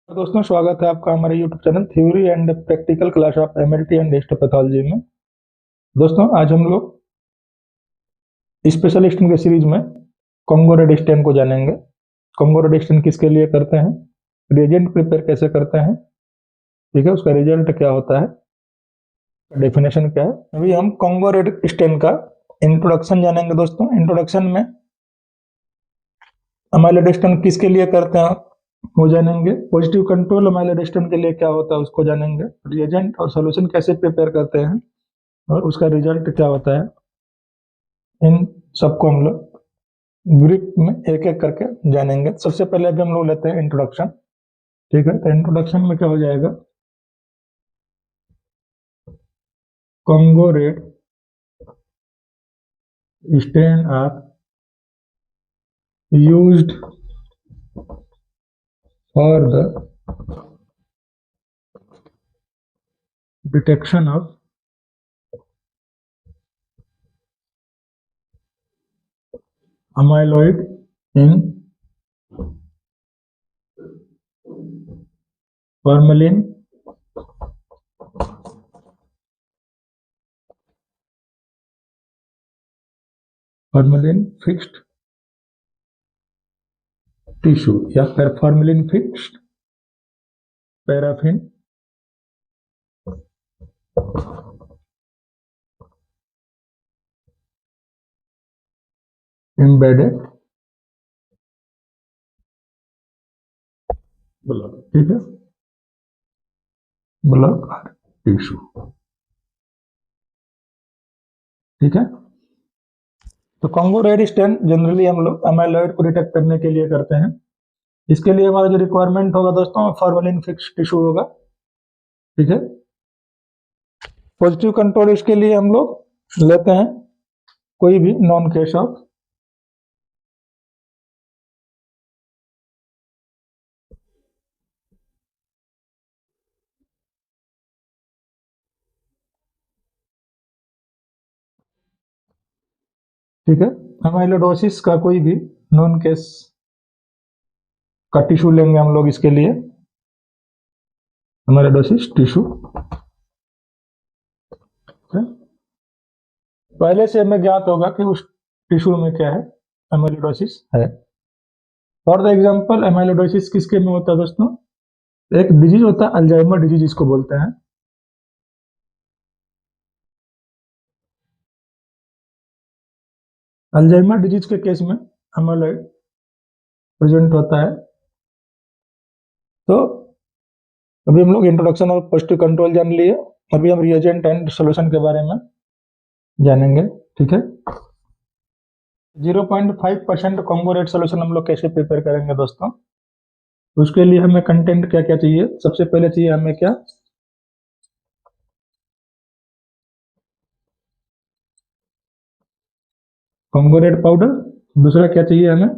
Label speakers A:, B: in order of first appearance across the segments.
A: दोस्तों, स्वागत है आपका हमारे YouTube channel theory and practical class of MLT and histopathology में। दोस्तों, आज हम लोग स्पेशलिस्ट के सीरीज में कॉन्गो रेड स्टेन को जानेंगे। कॉन्गो रेड स्टेन किसके लिए करते हैं, रिएजेंट प्रिपेयर कैसे करते हैं, ठीक है, उसका रिजल्ट क्या होता है, डेफिनेशन क्या है। अभी हम कॉन्गो रेड स्टेन का इंट्रोडक्शन जानेंगे। दोस्तों, इंट्रोडक्शन में अमाइलोइड स्टेन किसके लिए करते हैं वो जानेंगे। पॉजिटिव कंट्रोल अमाइलोइड स्टेन के लिए क्या होता है उसको जानेंगे। रिएजेंट और सॉल्यूशन कैसे प्रिपेयर करते हैं और उसका रिजल्ट क्या होता है, इन सबको हम लोग ग्रुप में एक एक करके जानेंगे। सबसे पहले अभी हम लोग लेते हैं इंट्रोडक्शन, ठीक है। तो इंट्रोडक्शन में क्या हो जाएगा, Congo red stain are used for the detection of amyloid in formalin fixed tissue या formalin fixed paraffin embedded block, ठीक है, ब्लॉक टिश्यू, ठीक है। तो कॉन्गो रेड स्टेन जनरली हम लोग अमाइलॉइड को डिटेक्ट करने के लिए करते हैं। इसके लिए हमारा जो रिक्वायरमेंट होगा दोस्तों, फॉर्मेलिन फिक्स टिश्यू होगा, ठीक है। पॉजिटिव कंट्रोल इसके लिए हम लोग लेते हैं कोई भी नॉन केस ऑफ ठीक है, अमाइलोडोसिस का कोई भी नॉन केस का टिश्यू लेंगे हम लोग इसके लिए, अमाइलोडोसिस टिश्यू। पहले से हमें ज्ञात होगा कि उस टिश्यू में क्या है, अमाइलोडोसिस है। फॉर द एग्जांपल, अमाइलोडोसिस किसके में होता है दोस्तों, एक डिजीज होता है अल्जाइमर डिजीज जिसको बोलते हैं। अल्जाइमर डिजीज के केस में अमाइलॉइड प्रेजेंट होता है। तो अभी हम लोग इंट्रोडक्शन और पॉजिटिव कंट्रोल जान लिए, अभी हम रिएजेंट एंड सॉल्यूशन के बारे में जानेंगे, ठीक है। 0.5% कॉन्गो रेड सॉल्यूशन हम लोग कैसे प्रिपेयर करेंगे दोस्तों, उसके लिए हमें कंटेंट क्या क्या चाहिए। सबसे पहले चाहिए हमें क्या, कॉन्गो रेड पाउडर। दूसरा क्या चाहिए हमें,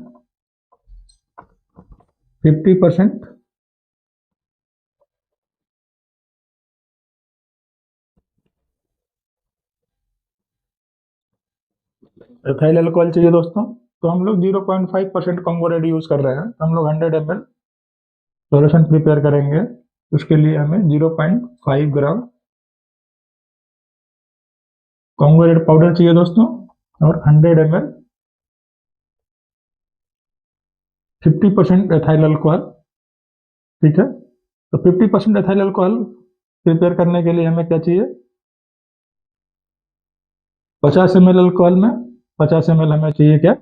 A: 50% एथाइल अल्कोहल चाहिए दोस्तों। तो हम लोग 0.5% कॉन्गो रेड यूज कर रहे हैं, तो हम लोग 100 ml सॉल्यूशन प्रिपेयर करेंगे। उसके लिए हमें 0.5 ग्राम कॉन्गो रेड पाउडर चाहिए दोस्तों, और 100 ml 50% एथाइल अल्कोहल, ठीक है। तो 50% एथाइल अल्कोहल प्रिपेयर करने के लिए हमें क्या चाहिए, 50 ml अल्कोहल में 50 ml हमें चाहिए क्या,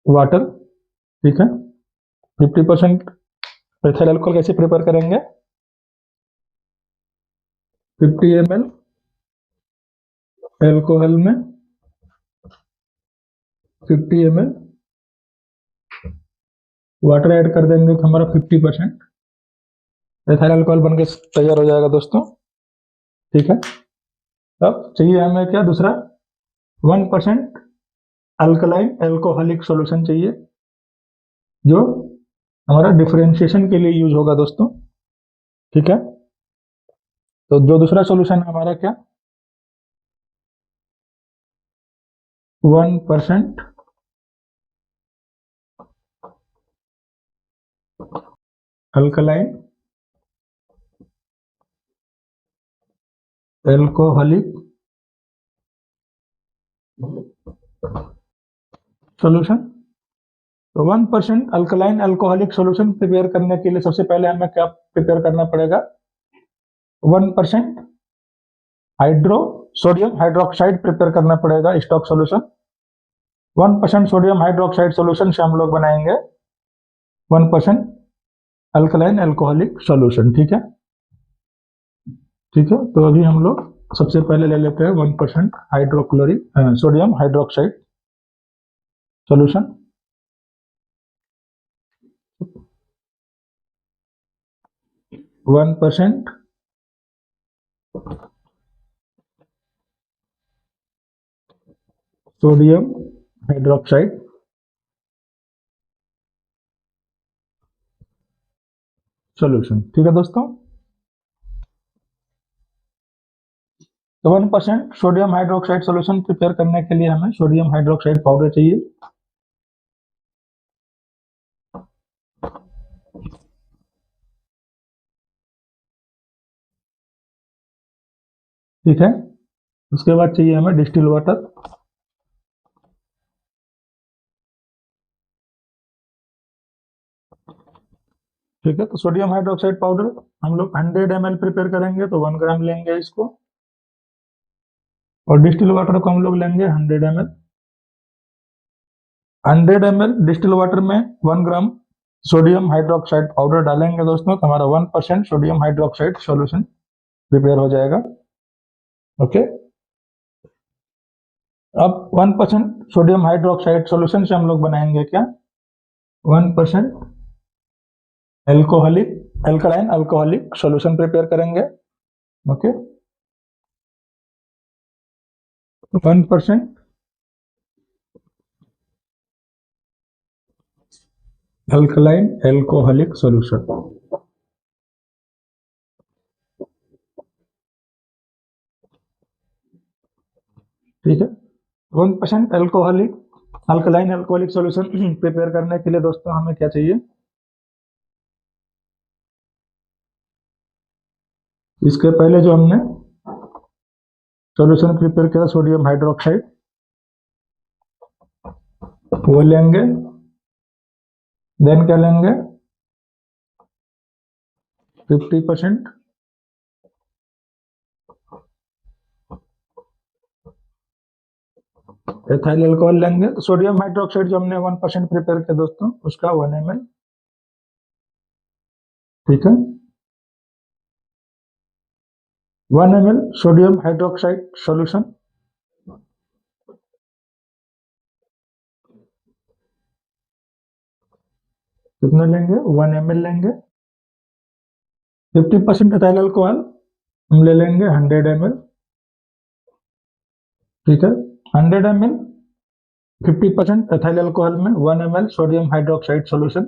A: वाटर, ठीक है। 50% एथाइल अल्कोहल कैसे प्रिपेयर करेंगे, 50 ml अल्कोहल में 50 ml वाटर ऐड कर देंगे तो हमारा 50% एथाइल अल्कोहल बन के तैयार हो जाएगा दोस्तों, ठीक है। अब चाहिए हमें क्या, दूसरा 1% अल्कलाइन एल्कोहलिक सॉल्यूशन चाहिए, जो हमारा डिफरेंशिएशन के लिए यूज होगा दोस्तों, ठीक है। तो जो दूसरा सॉल्यूशन है हमारा क्या, 1% अल्कलाइन एल्कोहलिक सॉल्यूशन। तो 1% अल्कलाइन अल्कोहलिक सॉल्यूशन प्रिपेयर करने के लिए सबसे पहले हमें क्या प्रिपेयर करना पड़ेगा? 1% हाइड्रो सोडियम हाइड्रोक्साइड प्रिपेयर करना पड़ेगा stock solution. 1% sodium hydroxide solution से हम लोग बनाएंगे 1% अल्कलाइन अल्कोहलिक सॉल्यूशन। ठीक है, ठीक है। तो अभी हम लोग सबसे पहले ले लेते हैं 1% hydrochloric sodium hydroxide solution. One percent sodium hydroxide solution. ठीक है दोस्तों, तो 1% सोडियम हाइड्रोक्साइड सॉल्यूशन प्रिपेयर करने के लिए हमें सोडियम हाइड्रोक्साइड पाउडर चाहिए। ठीक है, उसके बाद चाहिए हमें डिस्टिल वाटर। ठीक है, तो सोडियम हाइड्रोक्साइड पाउडर हम लोग 100 ml प्रिपेयर करेंगे तो 1 ग्राम लेंगे इसको, और डिस्टिल वाटर को हम लोग लेंगे 100 ml। 100 ml डिस्टिल वाटर में 1 ग्राम सोडियम हाइड्रोक्साइड पाउडर डालेंगे दोस्तों, तो हमारा 1% सोडियम हाइड्रोक्साइड सॉल्यूशन प्रिपेयर हो जाएगा। ओके, अब 1% सोडियम हाइड्रोक्साइड सॉल्यूशन से हम लोग बनाएंगे क्या? 1% alcoholic alkaline alcoholic solution prepare करेंगे। Okay, 1% alkaline alcoholic solution. ठीक है, 1% alcoholic alkaline alcoholic solution prepare करने के लिए दोस्तों हमें क्या चाहिए? इसके पहले जो हमने सॉल्यूशन प्रिपेयर किया सोडियम हाइड्रोक्साइड वो लेंगे, देन क्या लेंगे? 50% एथाइल अल्कोहल लेंगे। तो सोडियम हाइड्रोक्साइड जो हमने 1% प्रिपेयर किया दोस्तों उसका 1 ml। ठीक है, 1 ml सोडियम हाइड्रोक्साइड सॉल्यूशन। कितने लेंगे? 1 ml लेंगे। 50% एथाइल अल्कोहल हम ले लेंगे 100 ml। ठीक है, 100 ml 50% एथाइल अल्कोहल में 1 ml sodium hydroxide solution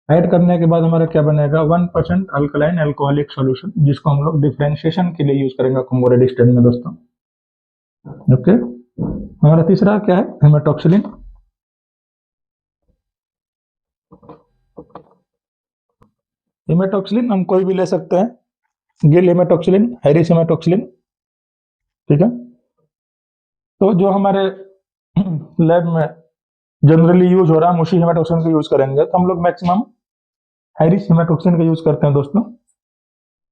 A: add करने के बाद हमारा क्या बनेगा? 1% अल्कलाइन अल्कोहलिक सॉल्यूशन, जिसको हम लोग डिफरेंशिएशन के लिए यूज करेंगे कंबो रेडिस्टेंट में दोस्तों। ओके, हमारा तीसरा क्या है? हेमेटॉक्सिलिन। हेमेटॉक्सिलिन हम कोई भी ले सकते हैं, गिल हेमेटॉक्सिलिन, हैरिस हेमेटॉक्सिलिन। ठीक है, तो जो हमारे लैब में जनरली यूज हो रहा है हम उसी हेमेटॉक्सिलिन का यूज करेंगे। तो हम लोग मैक्सिमम हैरिस हेमेटॉक्सिलिन का यूज करते हैं दोस्तों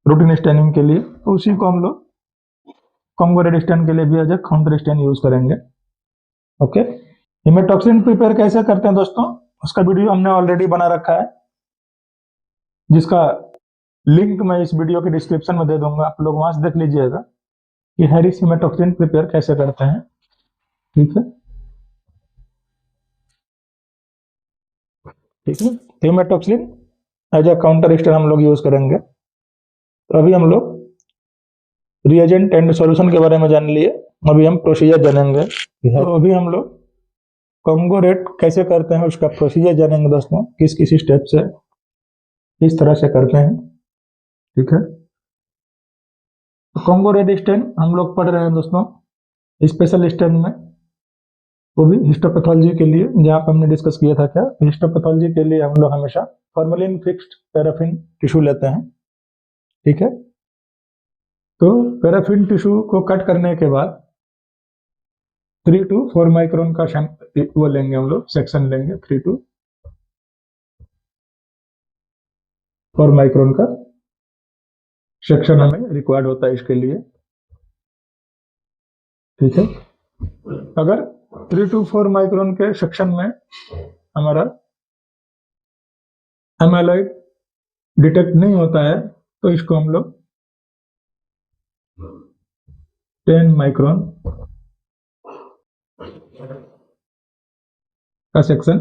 A: रूटीन स्टैनिंग के लिए, तो उसी को हम लोग कॉन्गो रेडिस्टेंट के लिए भी as a counterstain use करेंगे। ओके, हेमेटॉक्सिलिन प्रिपेयर कैसे करते हैं दोस्तों उसका वीडियो हमने ऑलरेडी बना रखा है, जिसका लिंक मैं इस वीडियो के डिस्क्रिप्शन में दे दूंगा, आप लोग वहां से देख लीजिएगा कि हैरिस हेमेटॉक्सिलिन प्रिपेयर कैसे करते हैं। ठीक है, ठीक है, haematoxylin as a counter stand हम लोग यूज करेंगे। तो अभी हम लोग रिएजेंट एंड सॉल्यूशन के बारे में जान लिए, अभी हम प्रोसीजर जानेंगे। तो अभी हम लोग कॉन्गो रेट कैसे करते हैं उसका प्रोसीजर जानेंगे दोस्तों, किस किस स्टेप से किस तरह से करते हैं। ठीक है, तो कॉन्गो रेट स्टैन हम लोग पढ़ रहे हैं दोस्तों स्पेशल स्टैन में। वो भी हिस्टोपैथोलॉजी के लिए, जहाँ पे हमने डिस्कस किया था क्या, हिस्टोपैथोलॉजी के लिए हम लोग हमेशा फॉर्मेलिन फिक्स्ड पैराफिन टिश्यू लेते हैं। ठीक है, तो पैराफिन टिश्यू को कट करने के बाद 3 to 4 माइक्रोन का वो लेंगे, हम लोग सेक्शन लेंगे। 3 to 4 माइक्रोन का सेक्शन हमें रिक्वायर्ड होता है इसके लिए। ठीक है, अगर 3 to 4 माइक्रोन के सेक्शन में हमारा एमाइलॉइड डिटेक्ट नहीं होता है तो इसको हम लोग 10 माइक्रोन का सेक्शन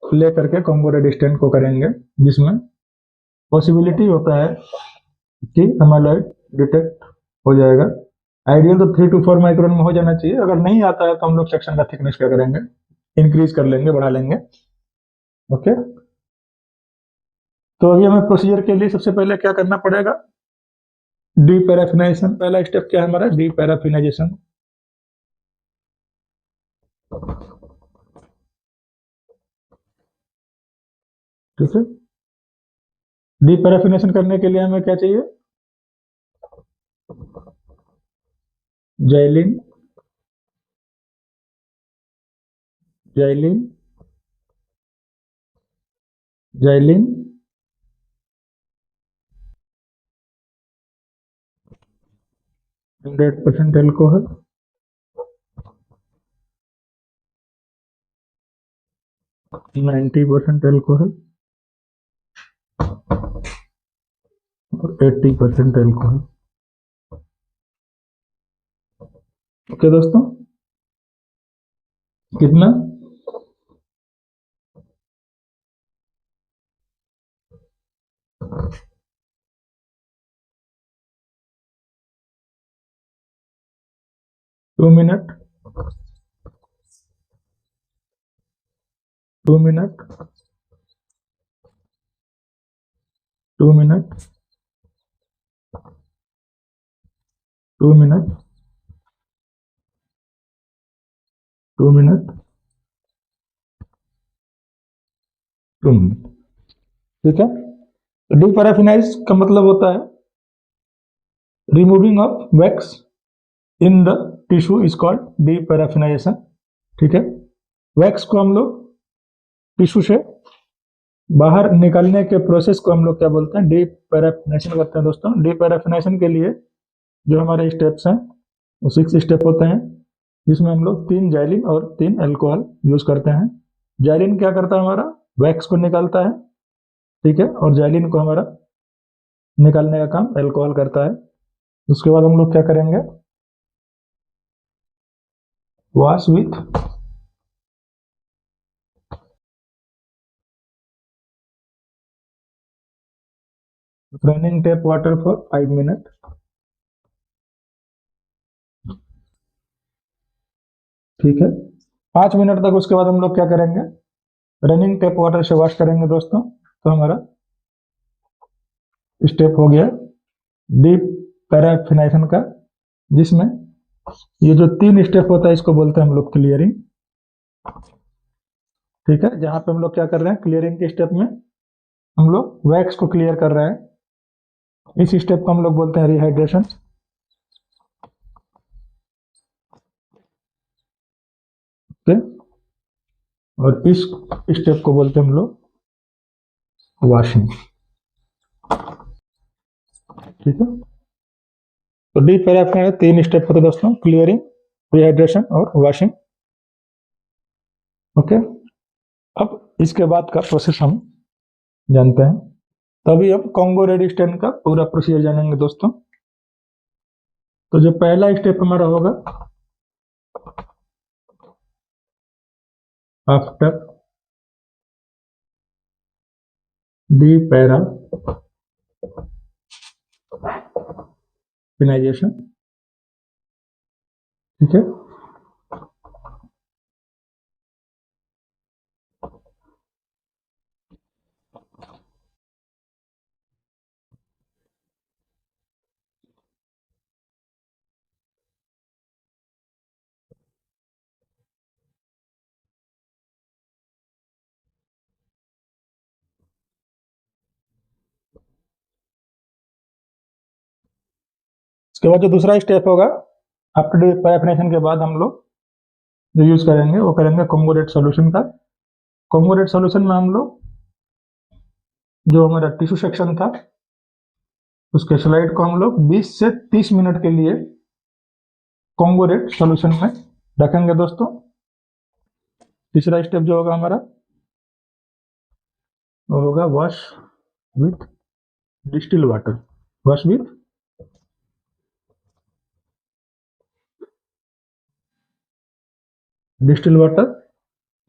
A: ले करके कॉम्बो रेडिस्टेंट को करेंगे, जिसमें पॉसिबिलिटी होता है कि एमाइलॉइड डिटेक्ट हो जाएगा। आइडियल तो 3 to 4 माइक्रोन में हो जाना चाहिए। अगर नहीं आता है तो हम लोग सेक्शन का थिकनेस क्या करेंगे, इंक्रीज कर लेंगे, बढ़ा लेंगे। ओके, तो अभी हमें प्रोसीजर के लिए सबसे पहले क्या करना पड़ेगा, डीपैराफिनाइजेशन। पहला स्टेप क्या है हमारा, डीपैराफिनाइजेशन। ठीक है, डीपैराफिनेशन करने के लिए हमें क्या चाहिए, xylene, xylene, xylene 100% alcohol, 90% alcohol और 80% एल्कोहल। ओके दोस्तों, कितना, 2 minute, 2 minute, 2 minute, 2 minute, 2 minute, 2 minute. ठीक है, तो डीपैराफिनाइज का मतलब होता है removing of wax in the tissue is called deparaffinisation. ठीक है, वैक्स को हम लोग टिश्यू से बाहर निकालने के प्रोसेस को हम लोग क्या बोलते हैं, डीपैराफिनेशन करते हैं। दोस्तों, डीपैराफिनेशन के लिए जो हमारे स्टेप्स हैं वो 6 स्टेप होते हैं, जिसमें हम लोग 3 जाइलिन और 3 अल्कोहल यूज करते हैं। जाइलिन क्या करता है, हमारा वैक्स को निकालता है। ठीक है, और जाइलिन को हमारा निकालने का काम अल्कोहल करता है। उसके बाद हम लोग क्या करेंगे, wash with running tape water for 5 minute. ठीक है, 5 मिनट तक उसके बाद हम लोग क्या करेंगे, रनिंग टेप वाटर से वॉश करेंगे। दोस्तों, तो हमारा स्टेप हो गया डीप पैराफिनाइजेशन का, जिसमें ये जो 3 स्टेप होता है इसको बोलते हैं हम लोग क्लियरिंग। ठीक है, जहां पे हम लोग क्या कर रहे हैं, क्लियरिंग के स्टेप में हम लोग वैक्स को क्लियर कर रहे हैं। इस स्टेप को हम लोग बोलते हैं रिहाइड्रेशन। ओके, और इस स्टेप को बोलते हैं हम लोग वॉशिंग। ठीक है, तो डीप पैराफिन 3 स्टेप होते हैं दोस्तों, क्लियरिंग, रिहाइड्रेशन और वॉशिंग। ओके, अब इसके बाद का प्रोसेस हम जानते हैं। तभी हम कॉन्गो रेडिस्टेंट का पूरा प्रोसीजर जानेंगे दोस्तों। तो जो पहला स्टेप हमारा होगा, आफ्टर डीपैराफिनाइजेशन। ठीक है, उसके बाद जो दूसरा स्टेप होगा आफ्टर पैराफिनेशन के बाद हम लोग जो यूज करेंगे वो करेंगे कॉन्गोरेट सॉल्यूशन का। कॉन्गोरेट सॉल्यूशन में हम लोग जो हमारा टिश्यू सेक्शन था उसके स्लाइड को हम लोग 20 से 30 मिनट के लिए कॉन्गोरेट सॉल्यूशन में रखेंगे दोस्तों। तीसरा स्टेप जो होगा हमारा वो होगा wash with distil water. Wash with distil water,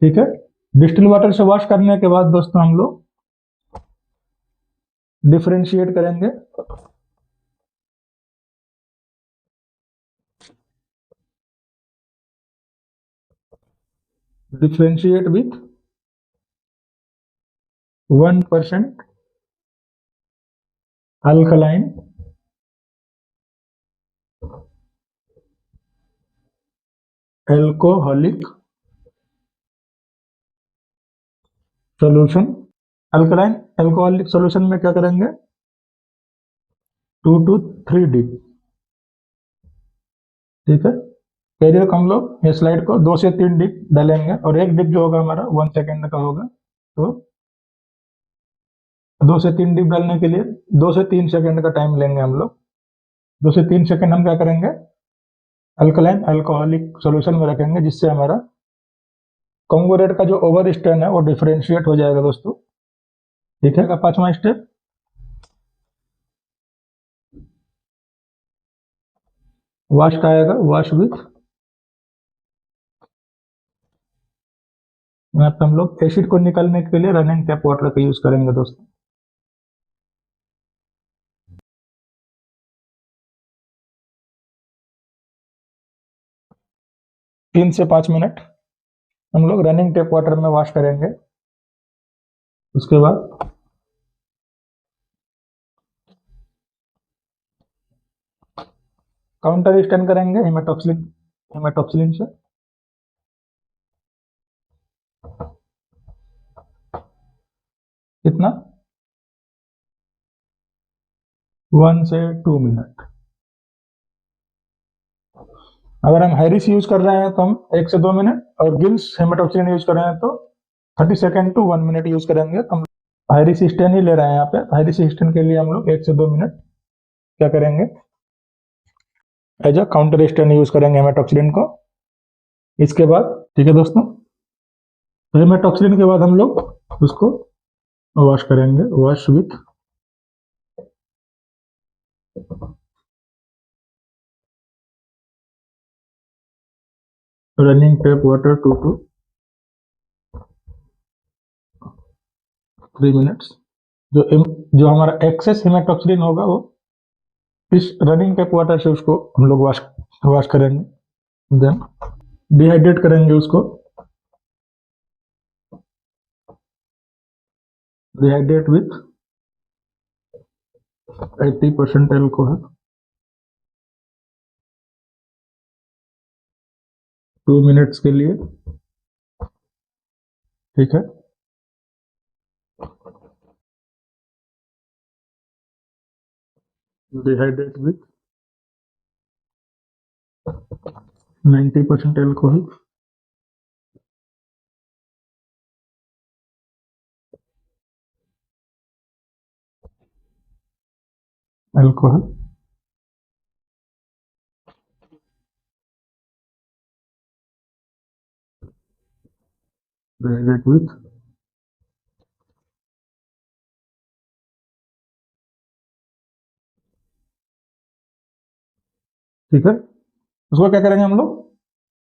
A: ठीक है। डिस्टिल वाटर से वॉश करने के बाद दोस्तों हम लोग डिफरेंशिएट करेंगे with 1% alkaline alcoholic solution. Alkaline alcoholic solution में क्या करेंगे 2 to 3 डिप, ठीक है। कैरियर को हम लोग ये स्लाइड को 2 से 3 डिप डालेंगे और एक डिप जो होगा हमारा 1 सेकेंड का होगा। तो 2 से 3 डिप डालने के लिए 2 से 3 सेकेंड का टाइम लेंगे हम लोग। 2 से 3 सेकेंड हम क्या करेंगे अल्कलाइन अल्कोहलिक सॉल्यूशन में रखेंगे, जिससे हमारा कॉन्गोरेट का जो ओवर स्टेन है वो डिफरेंशिएट हो जाएगा दोस्तों, ठीक है। पांचवा स्टेप वॉश का आएगा, वॉश विथ, यहाँ पे हम लोग एसिड को निकालने के लिए रनिंग टैप वाटर का यूज करेंगे दोस्तों। तीन से 5 मिनट हम लोग रनिंग टैप वाटर में वॉश करेंगे। उसके बाद काउंटर स्टैन करेंगे हेमाटॉक्सिलिन से। कितना 1 से 2 मिनट। अगर हम हाइरिस यूज कर रहे हैं तो हम 1 से 2 मिनट, और गिल्स हेमाटॉक्सिलिन यूज कर रहे हैं तो 30 सेकेंड टू 1 मिनट यूज करेंगे। तो हम हाइरिस स्टैन ही ले रहे हैं यहाँ पे। हाइरिस स्टैन के लिए हम लोग 1 से 2 मिनट क्या करेंगे as a counterstain use करेंगे हेमाटॉक्सिलिन को। इसके बाद ठीक है दोस्तों, हेमाटॉक्सिलिन के बाद हम लोग उसको वॉश करेंगे, wash with running tap water 2 to 3 minutes. जो हमारा एक्सेस हेमाटॉक्सिलिन होगा वो इस रनिंग टैप वाटर से उसको हम लोग वॉश करेंगे। देन डिहाइड्रेट करेंगे उसको, डिहाइड्रेट विथ 80% एल्कोहल 2 मिनट्स के लिए, ठीक है। Dehydrate with 90% alcohol, dehydrate with ठीक है। उसको क्या करेंगे हम लोग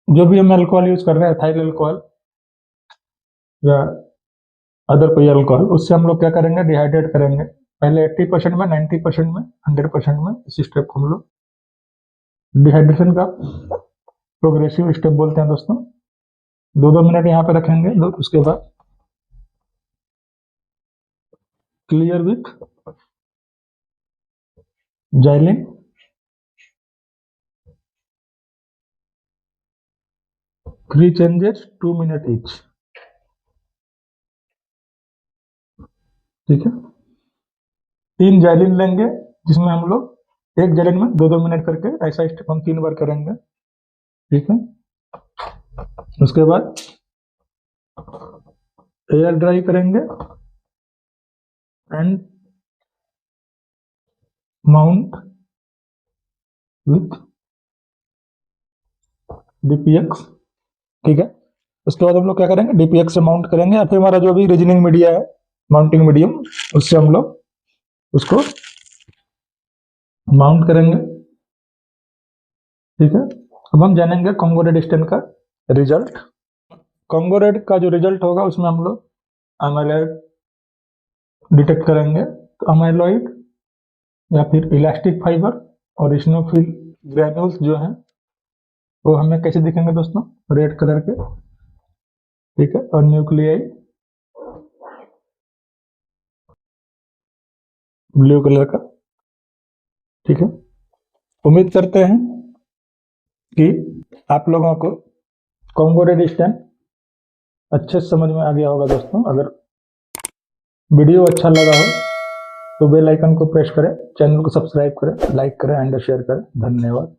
A: जो भी हम अल्कोहल यूज कर रहे हैं थाइल अल्कोहल या अदर कोई अल्कोहल, उससे हम लोग क्या करेंगे डिहाइड्रेट करेंगे। पहले 80% में, 90% में, 100% में। इस स्टेप को हम लोग डिहाइड्रेशन का प्रोग्रेसिव स्टेप बोलते हैं दोस्तों। 2-2 मिनट यहाँ पे रखेंगे लोग। उसके बाद clear with xylene 3 changes 2 minute each, ठीक है। 3 जाइलिन लेंगे जिसमें हम लोग एक जलन में 2-2 मिनट करके ऐसा स्टेप हम 3 बार करेंगे। ठीक है, उसके बाद एयर ड्राई करेंगे एंड माउंट विथ डीपीएक्स। ठीक है, उसके बाद हम लोग क्या करेंगे, डीपीएक्स से माउंट करेंगे या फिर हमारा जो भी रीजनिंग मीडिया है, माउंटिंग मीडियम, उससे हम लोग उसको माउंट करेंगे। ठीक है, अब हम जानेंगे कॉन्गो रेड स्टेन का रिजल्ट। कॉन्गो रेड का जो रिजल्ट होगा उसमें हम लोग अमाइलॉइड डिटेक्ट करेंगे। तो अमाइलॉइड या फिर इलास्टिक फाइबर और इस्नोफिल ग्रैन्यूल्स जो हैं वो हमें कैसे दिखेंगे दोस्तों, रेड कलर के। ठीक है, और न्यूक्लियाई ब्लू कलर का। ठीक है, उम्मीद करते हैं कि आप लोगों को कॉन्गो रेड स्टेन अच्छे से समझ में आ गया होगा दोस्तों। अगर वीडियो अच्छा लगा हो तो बेल आइकन को प्रेस करें, चैनल को सब्सक्राइब करें, लाइक करें एंड शेयर करें। धन्यवाद।